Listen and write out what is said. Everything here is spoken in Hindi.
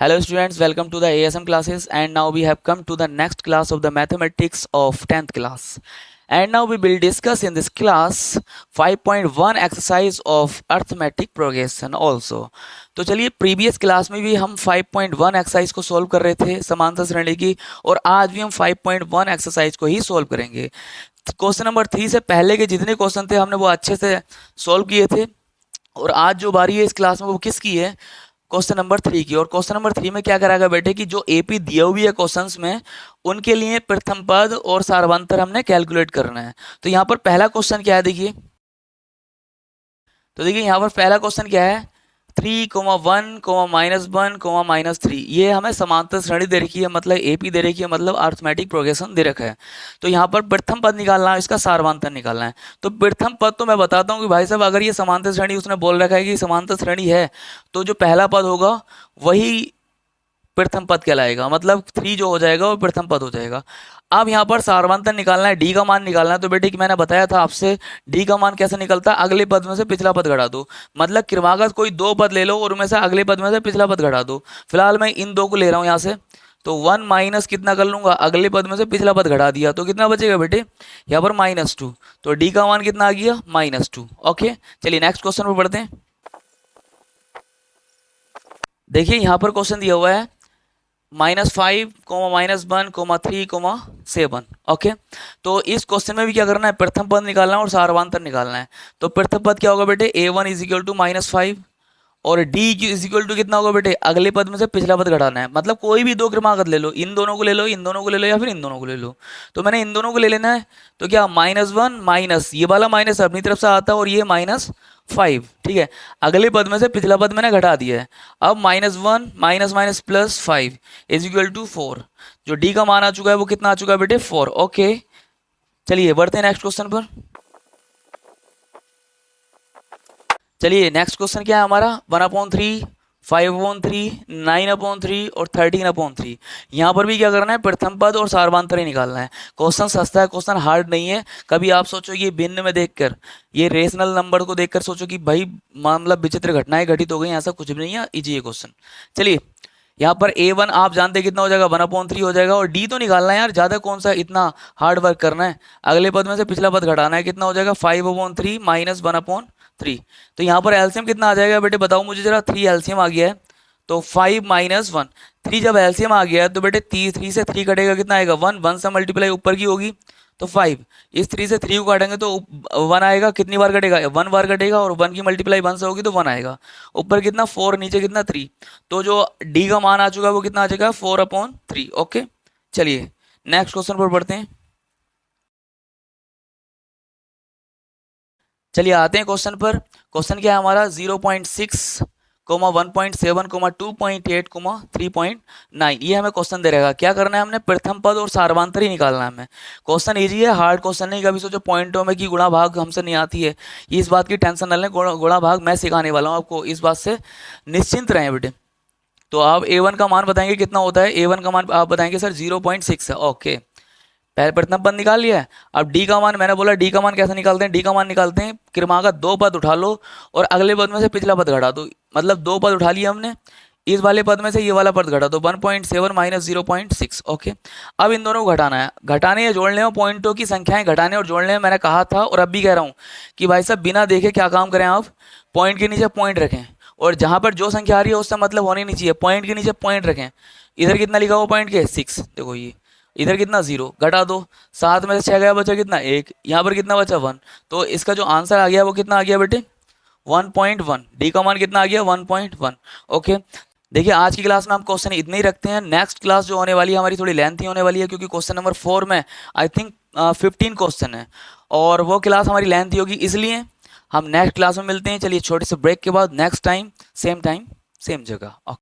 Hello students, welcome to the ASM classes, and now we have come to the next class of the mathematics of 10th class. And now we will discuss in this class 5.1 exercise of arithmetic progression also. तो चलिए प्रीवियस क्लास में भी हम 5.1 एक्सरसाइज को सॉल्व कर रहे थे समांतर श्रेणी की, और आज भी हम 5.1 एक्सरसाइज को ही सॉल्व करेंगे। क्वेश्चन नंबर 3 से पहले के जितने क्वेश्चन थे हमने वो अच्छे से सॉल्व किए थे, और आज जो बारी है इस क्लास में वो किसकी है, क्वेश्चन नंबर 3 की। और क्वेश्चन नंबर 3 में क्या कराएगा बेटे कि जो एपी दिए हुई है क्वेश्चंस में उनके लिए प्रथम पद और सारवांतर हमने कैलकुलेट करना है। तो यहाँ पर पहला क्वेश्चन क्या है, देखिए यहाँ पर पहला क्वेश्चन क्या है, 3, 1, -1, -3। ये हमें समांतर श्रेणी दे रखी है, मतलब एपी दे रखी है, मतलब अरिथमेटिक प्रोग्रेशन दे रखा है। तो यहाँ पर प्रथम पद निकालना है, इसका सारवांतर निकालना है। तो प्रथम पद तो मैं बताता हूँ कि भाई साहब अगर ये समांतर श्रेणी उसने बोल रखा है कि समांतर श्रेणी है, तो जो पहला पद होगा वही प्रथम पद कहलाएगा, मतलब 3 जो हो जाएगा वो प्रथम पद हो जाएगा। अब यहाँ पर सारवांतर निकालना है, डी का मान निकालना है। तो बेटे कि मैंने बताया था आपसे डी का मान कैसे निकलता है, अगले पद में से पिछला पद घटा दो। मतलब क्रमागत कोई 2 पद ले लो और उनमें से अगले पद में से पिछला पद घटा दो। फिलहाल मैं इन 2 को ले रहा हूँ यहाँ से, तो 1 माइनस कितना कर लूंगा, अगले पद में से पिछला पद घटा दिया, तो कितना बचेगा बेटे यहाँ पर -2। तो डी का मान कितना आ गया, -2। ओके, चलिए नेक्स्ट क्वेश्चन पर पढ़ते हैं। देखिए यहाँ पर क्वेश्चन दिया हुआ है -5, -1, 3, 7। ओके, तो इस क्वेश्चन में भी क्या करना है, प्रथम पद निकालना है और सारवांतर निकालना है। तो प्रथम पद क्या होगा बेटे, a1 = -5, और d = कितना होगा बेटे, अगले पद में से पिछला पद घटाना है। मतलब कोई भी 2 क्रमागत ले लो, इन दोनों को ले लो, इन दोनों को ले लो, या फिर इन दोनों को ले लो। तो मैंने इन दोनों को ले लेना है। तो क्या -1 माइनस ये वाला माइनस अपनी तरफ से आता है, और ये -5, ठीक है। अगले पद में से पिछला पद मैंने घटा दिया है। अब -1 माइनस प्लस 5 = 4। जो डी का मान आ चुका है वो कितना आ चुका है बेटे, 4। ओके, चलिए बढ़ते हैं नेक्स्ट क्वेश्चन पर। चलिए नेक्स्ट क्वेश्चन क्या है हमारा, 1/3, 5/3, 9/3 और 13/3। यहाँ पर भी क्या करना है, प्रथम पद और सारवांतर ही निकालना है। क्वेश्चन सस्ता है, क्वेश्चन हार्ड नहीं है। कभी आप सोचो ये भिन्न में देखकर, ये रेशनल नंबर को देखकर सोचो कि भाई मतलब विचित्र घटनाएं घटित हो गई, ऐसा कुछ भी नहीं है, इजी है क्वेश्चन। चलिए यहाँ पर a1 आप जानते हैं कितना हो जाएगा, 1/3 हो जाएगा। और d तो निकालना है यार, ज़्यादा कौन सा इतना हार्ड वर्क करना है। अगले पद में से पिछला पद घटाना है, कितना हो जाएगा, 5/3 - 1/3। तो यहाँ पर एलसीएम कितना आ जाएगा बेटे, बताओ मुझे जरा। 3 एलसीएम आ गया है, तो 5 - 1। 3 जब एलसीएम आ गया है तो बेटे 3 से 3 कटेगा, कितना आएगा, 1 से मल्टीप्लाई ऊपर की होगी तो 5। इस 3 से 3 को काटेंगे तो 1 आएगा। कितनी बार कटेगा, 1 बार कटेगा, और 1 की मल्टीप्लाई 1 से होगी तो 1 आएगा। ऊपर कितना 4, नीचे कितना 3। तो जो डी का मान आ चुका है वो कितना आ जाएगा, 4/3। ओके, चलिए नेक्स्ट क्वेश्चन पर पढ़ते हैं। चलिए आते हैं क्वेश्चन पर। क्वेश्चन क्या है हमारा, 0.6, 1.7, 2.8, 3.9। ये हमें क्वेश्चन दे रहेगा। क्या करना है हमने, प्रथम पद और सारवांतर ही निकालना है हमें। क्वेश्चन इजी है, हार्ड क्वेश्चन नहीं। कभी सोचो पॉइंटों में कि गुणा भाग हमसे नहीं आती है, इस बात की टेंशन न लें। गुणा भाग मैं सिखाने वाला हूँ आपको, इस बात से निश्चिंत रहें बेटे। तो आप a1 का मान बताएंगे कितना होता है, a1 का मान आप बताएंगे सर 0.6 है। ओके, पहले प्रथम पद निकाल लिया है। अब डी का मान, मैंने बोला डी का मान कैसे निकालते हैं। डी का मान निकालते हैं, क्रमागत 2 पद उठा लो और अगले पद में से पिछला पद घटा दो। मतलब 2 पद उठा लिया हमने, इस वाले पद में से ये वाला पद घटा दो, 1.7 - 0.6। ओके, अब इन दोनों को घटाना है। घटाने या जोड़ने में पॉइंटों की संख्याएं घटाने और जोड़ने में मैंने कहा था, और अब भी कह रहा हूँ कि भाई साहब बिना देखे क्या काम करें आप, पॉइंट के नीचे पॉइंट रखें, और जहाँ पर जो संख्या आ रही है उसका मतलब होनी नहीं चाहिए, पॉइंट के नीचे पॉइंट रखें। इधर कितना लिखा हुआ पॉइंट के, 6, देखो ये इधर कितना 0, घटा दो। 7 में से 6 गया, बचा कितना 1, यहाँ पर कितना बचा 1। तो इसका जो आंसर आ गया वो कितना आ गया बेटे, 1.1। डी का मान कितना आ गया, 1.1। ओके, देखिए आज की क्लास में हम क्वेश्चन इतने ही रखते हैं। नेक्स्ट क्लास जो होने वाली है हमारी थोड़ी लेंथी होने वाली है, क्योंकि क्वेश्चन नंबर 4 में आई थिंक 15 क्वेश्चन है, और वो क्लास हमारी लेंथी होगी, इसलिए हम नेक्स्ट क्लास में मिलते हैं। चलिए छोटे से ब्रेक के बाद नेक्स्ट टाइम सेम सेम जगह।